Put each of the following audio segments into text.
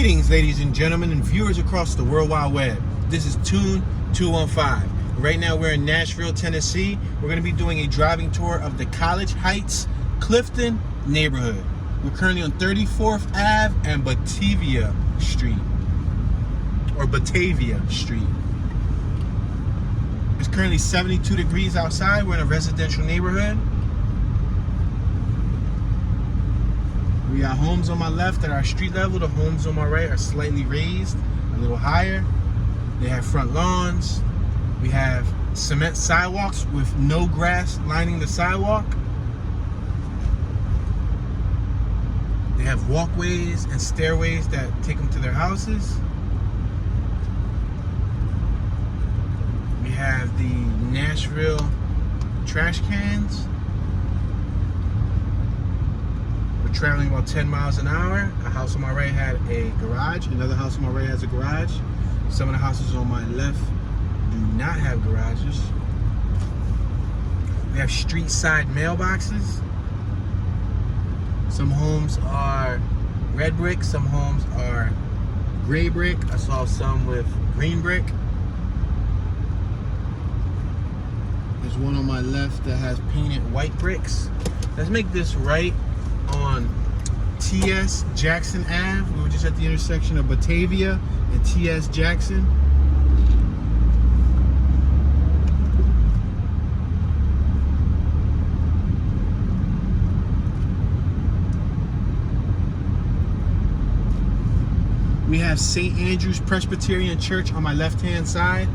Greetings, ladies and gentlemen, and viewers across the World Wide Web. This is Tune 215. Right now we're in Nashville, Tennessee. We're going to be doing a driving tour of the College Heights-Clifton neighborhood. We're currently on 34th Ave and Batavia Street. It's currently 72 degrees outside. We're in a residential neighborhood. We got homes on my left that are street level. The homes on my right are slightly raised, a little higher. They have front lawns. We have cement sidewalks with no grass lining the sidewalk. They have walkways and stairways that take them to their houses. We have the Nashville trash cans. We're traveling about 10 miles an hour. A house on my right had a garage. Another house on my right has a garage. Some of the houses on my left do not have garages. We have street side mailboxes. Some homes are red brick, some homes are gray brick. I saw some with green brick. There's one on my left that has painted white bricks. Let's make this right on T.S. Jackson Ave. We were just at the intersection of Batavia and T.S. Jackson. We have St. Andrew's Presbyterian Church on my left-hand side.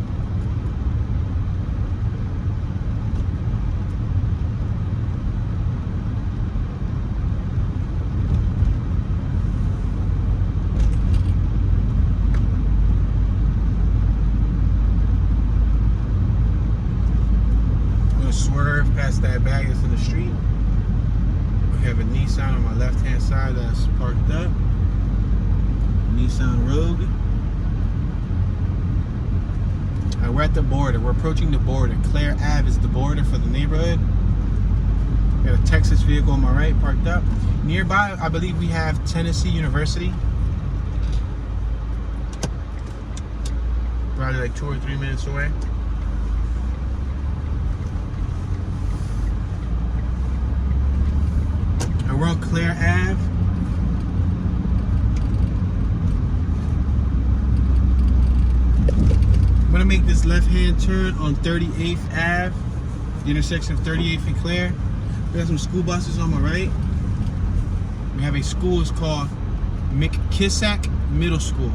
I'm gonna swerve past that bag that's in the street. We have a Nissan on my left-hand side that's parked up. Nissan Rogue. We're at the border. We're approaching the border. Clare Ave is the border for the neighborhood. Got a Texas vehicle on my right parked up. Nearby, I believe we have Tennessee University. Probably like 2 or 3 minutes away. And we're on Clare Ave. I'm gonna make this left-hand turn on 38th Ave, the intersection of 38th and Clare. We got some school buses on my right. We have a school, it's called Mckissack Middle School.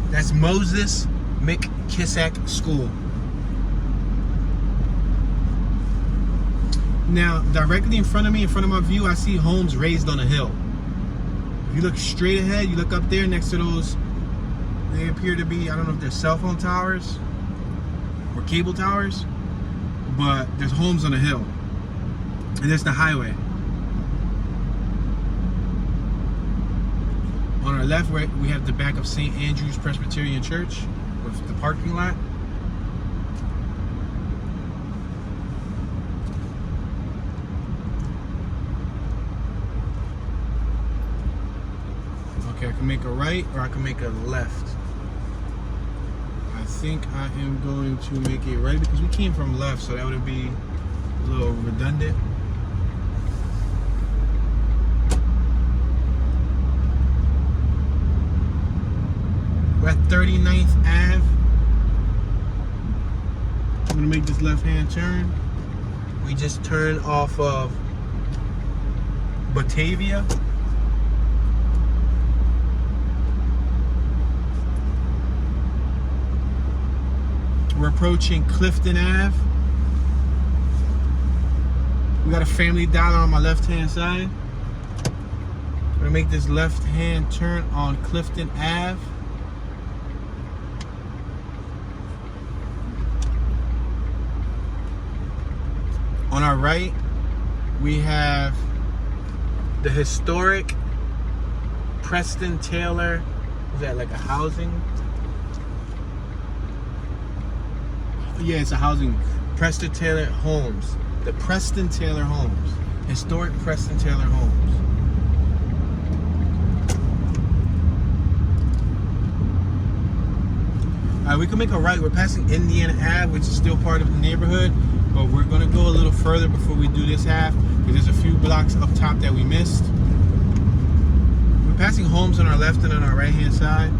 That's Moses Mckissack School. Now, directly in front of me, in front of my view, I see homes raised on a hill. If you look straight ahead, you look up there next to those, they appear to be, I don't know if they're cell phone towers or cable towers, but there's homes on a hill. And there's the highway. On our left, we have the back of St. Andrew's Presbyterian Church with the parking lot. Okay, I can make a right or I can make a left. I think I am going to make a right because we came from left, so that would be a little redundant. We're at 39th Ave. I'm gonna make this left-hand turn. We just turned off of Batavia. We're approaching Clifton Ave. We got a Family Dollar on my left-hand side. I'm gonna make this left-hand turn on Clifton Ave. On our right, we have the historic Preston Taylor. Is that like a housing? Yeah, it's a housing. Preston Taylor Homes. The Preston Taylor Homes. Historic Preston Taylor Homes. All right, we can make a right. We're passing Indiana Ave, which is still part of the neighborhood, but we're gonna go a little further before we do this half, because there's a few blocks up top that we missed. We're passing homes on our left and on our right hand side.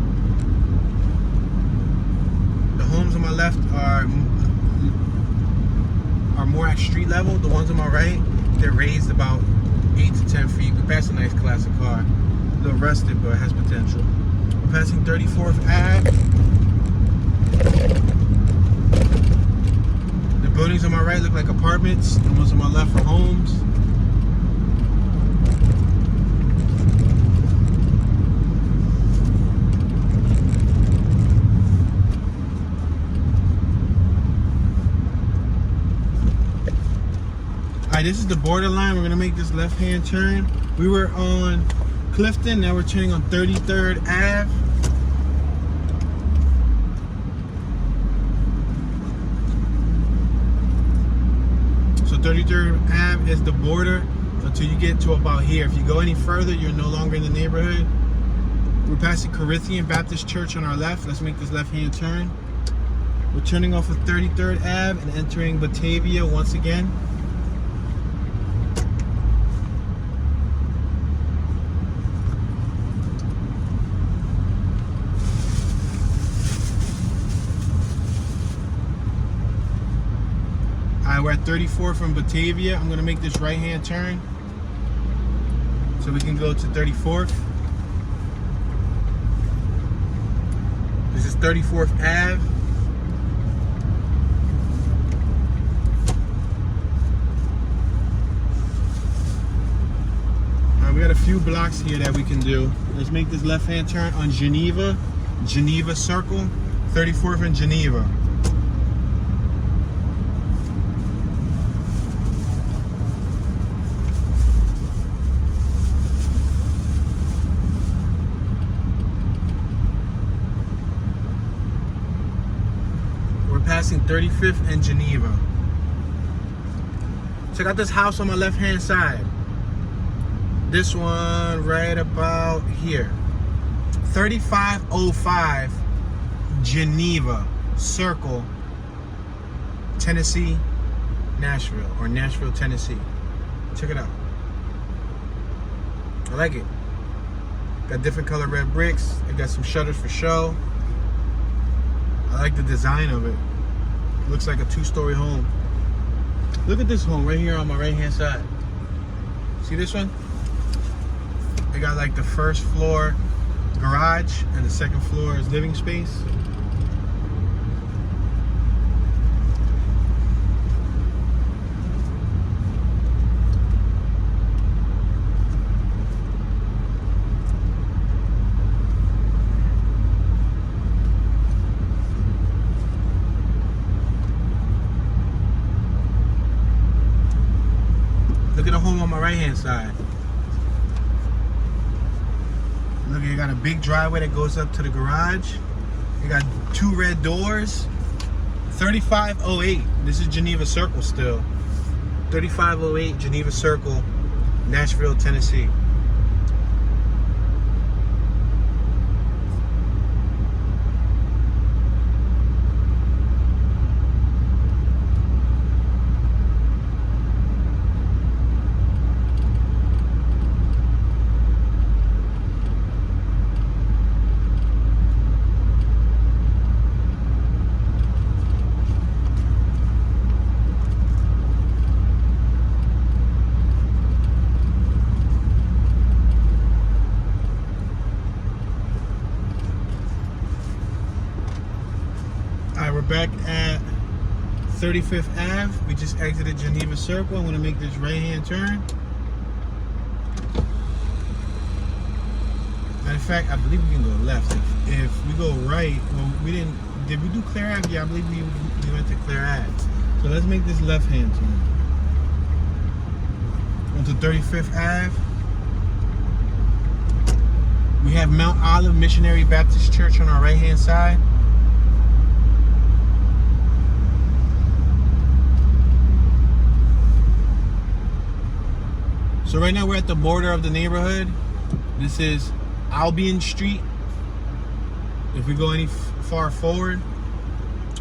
The homes on my left are more at street level. The ones on my right, they're raised about 8 to 10 feet. We passed a nice classic car. A little rusted, but it has potential. We're passing 34th Ave. The buildings on my right look like apartments. The ones on my left are homes. Alright, this is the borderline. We're gonna make this left-hand turn. We were on Clifton, now we're turning on 33rd Ave. So 33rd Ave is the border until you get to about here. If you go any further, you're no longer in the neighborhood. We're passing Corinthian Baptist Church on our left. Let's make this left-hand turn. We're turning off of 33rd Ave and entering Batavia once again. We're at 34 from Batavia. I'm gonna make this right-hand turn so we can go to 34th. This is 34th Ave. We got a few blocks here that we can do. Let's make this left-hand turn on Geneva Circle, 34th and Geneva. Passing 35th and Geneva. Check out this house on my left-hand side. This one right about here. 3505 Geneva Circle, Tennessee, Nashville, or Nashville, Tennessee. Check it out. I like it. Got different color red bricks. It got some shutters for show. I like the design of it. Looks like a 2-story home. Look at this home right here on my right-hand side. See this one? They got like the first floor garage and the second floor is living space. Look at the home on my right-hand side. Look, you got a big driveway that goes up to the garage. You got 2 red doors. 3508. This is Geneva Circle still. 3508 Geneva Circle, Nashville, Tennessee. We're back at 35th Ave. We just exited Geneva Circle. I'm going to make this right-hand turn. Matter of fact, I believe we can go left. If we go right, well, we didn't. Did we do Clare Ave? Yeah, I believe we went to Clare Ave. So let's make this left-hand turn. Onto 35th Ave. We have Mount Olive Missionary Baptist Church on our right-hand side. So right now we're at the border of the neighborhood. This is Albion Street. If we go any far forward,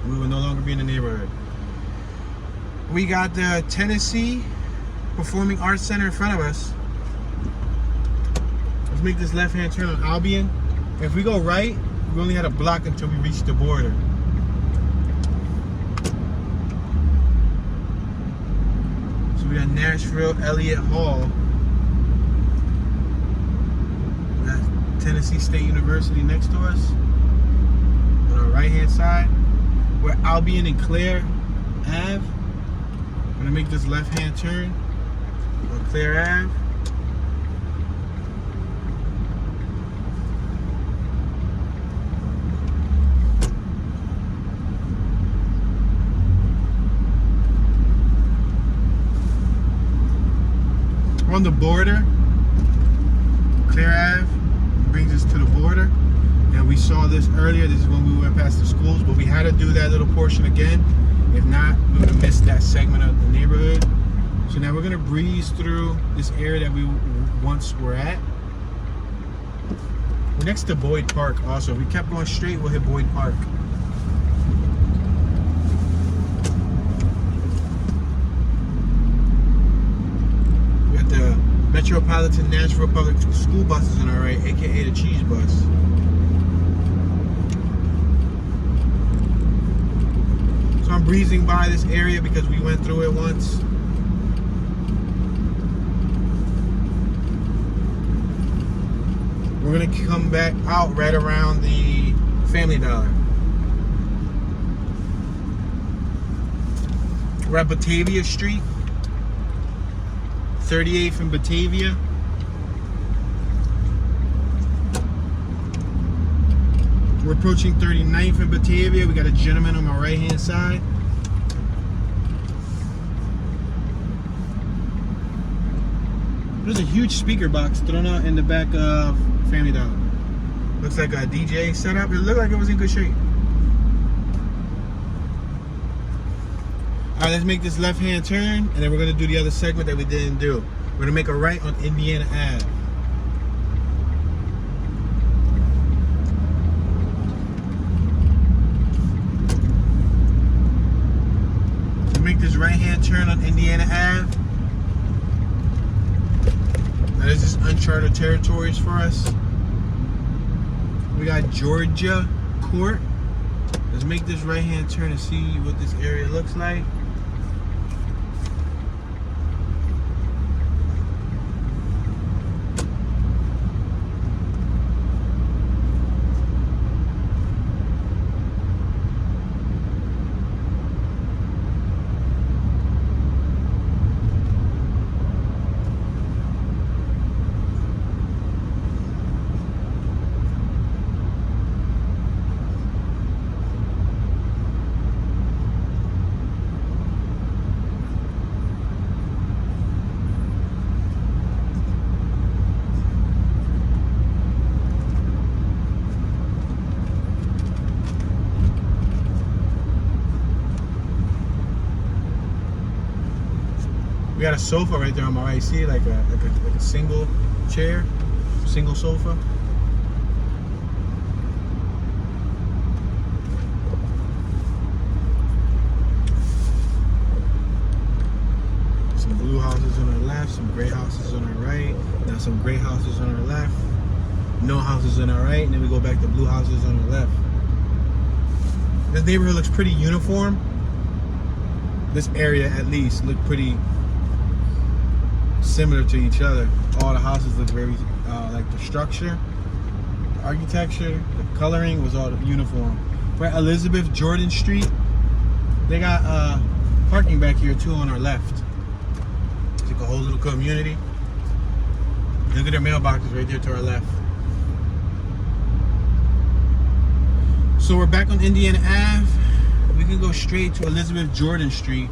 we will no longer be in the neighborhood. We got the Tennessee Performing Arts Center in front of us. Let's make this left-hand turn on Albion. If we go right, we only had a block until we reach the border. So we got Nashville Elliott Hall. We got Tennessee State University next to us. On our right-hand side, we're Albion and Clare Ave. I'm gonna make this left-hand turn on Clare Ave. We're on the border. Clare Ave brings us to the border. And we saw this earlier. This is when we went past the schools, but we had to do that little portion again. If not, we would have missed that segment of the neighborhood. So now we're gonna breeze through this area that we once were at. We're next to Boyd Park also. If we kept going straight, we'll hit Boyd Park. We got the Metropolitan Nashville Public School buses on our right, aka the Cheese Bus. So I'm breezing by this area because we went through it once. We're gonna come back out right around the Family Dollar. We're at Batavia Street, 38th and Batavia. We're approaching 39th and Batavia. We got a gentleman on my right hand side. There's a huge speaker box thrown out in the back of Family Dollar. Looks like a DJ setup. It looked like it was in good shape. Alright, let's make this left hand turn and then we're gonna do the other segment that we didn't do. We're gonna make a right on Indiana Ave. Make this right hand turn on Indiana Ave. Now this is uncharted territories for us. We got Georgia Court. Let's make this right hand turn and see what this area looks like. We got a sofa right there on my right. See, like a single chair, single sofa. Some blue houses on our left, some gray houses on our right. Now some gray houses on our left. No houses on our right, and then we go back to blue houses on our left. This neighborhood looks pretty uniform. This area, at least, look pretty similar to each other. All the houses look very like the structure, the architecture, the coloring was all uniform. We're at Elizabeth Jordan Street. They got parking back here too on our left. It's like a whole little community. Look at their mailboxes right there to our left. So we're back on Indiana Ave. We can go straight to Elizabeth Jordan Street.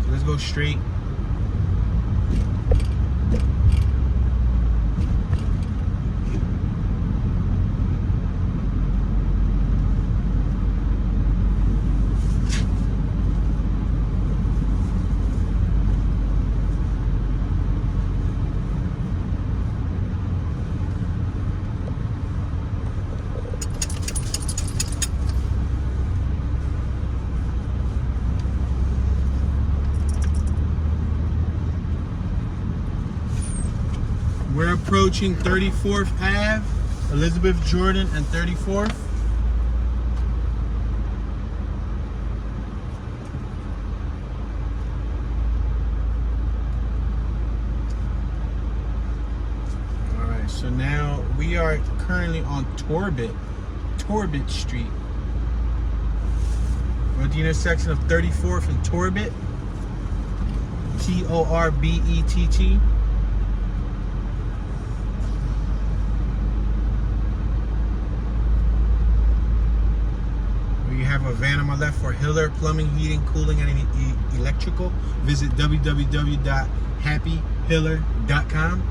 So let's go straight. approaching 34th Ave, Elizabeth, Jordan, and 34th. Alright, so now we are currently on Torbit Street. We're at the intersection of 34th and Torbit. Torbett. We have a van on my left for Hiller Plumbing, Heating, Cooling, and Electrical. Visit www.happyhiller.com.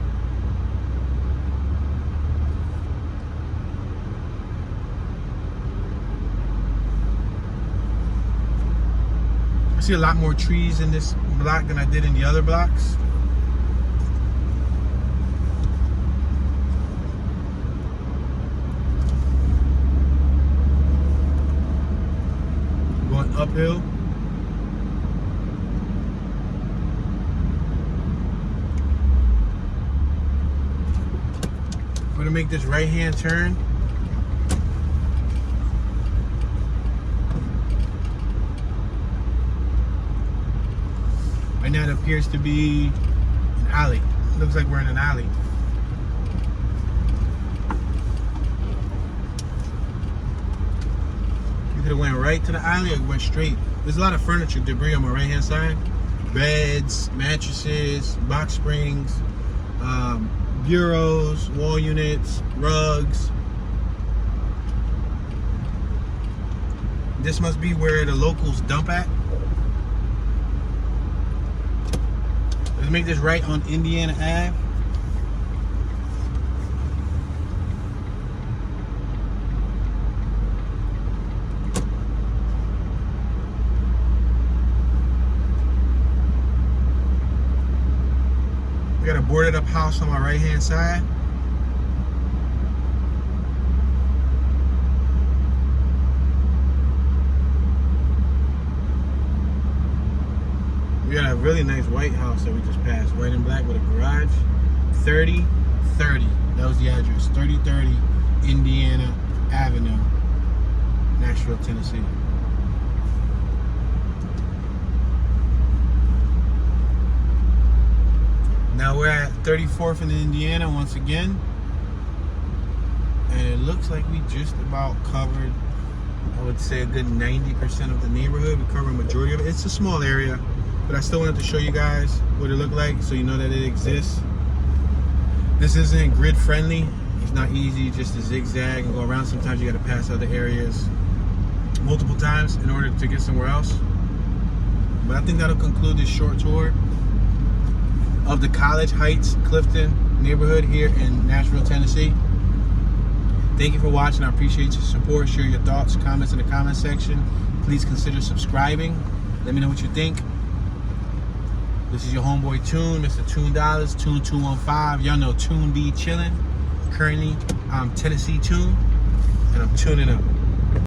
I see a lot more trees in this block than I did in the other blocks. Going uphill. I'm gonna make this right-hand turn. Right now it appears to be an alley. It looks like we're in an alley. You could have went right to the alley or went straight. There's a lot of furniture debris on my right hand side. Beds, mattresses, box springs, bureaus, wall units, rugs. This must be where the locals dump at. Let's make this right on Indiana Ave. We got a boarded up house on my right hand side. We got a really nice white house that we just passed, white and black with a garage. 3030, that was the address. 3030 Indiana Avenue, Nashville, Tennessee. Now we're at 34th in Indiana once again. And it looks like we just about covered, I would say, a good 90% of the neighborhood. We covered a majority of it. It's a small area, but I still wanted to show you guys what it looked like so you know that it exists. This isn't grid friendly. It's not easy just to zigzag and go around. Sometimes you got to pass other areas multiple times in order to get somewhere else. But I think that'll conclude this short tour of the College Heights-Clifton neighborhood here in Nashville, Tennessee. Thank you for watching. I appreciate your support. Share your thoughts, comments in the comment section. Please consider subscribing. Let me know what you think. This is your homeboy Tune, Mr. Tune Dollars, Tune 215. Y'all know Tune be chillin'. Currently, I'm Tennessee Tune, and I'm tuning up.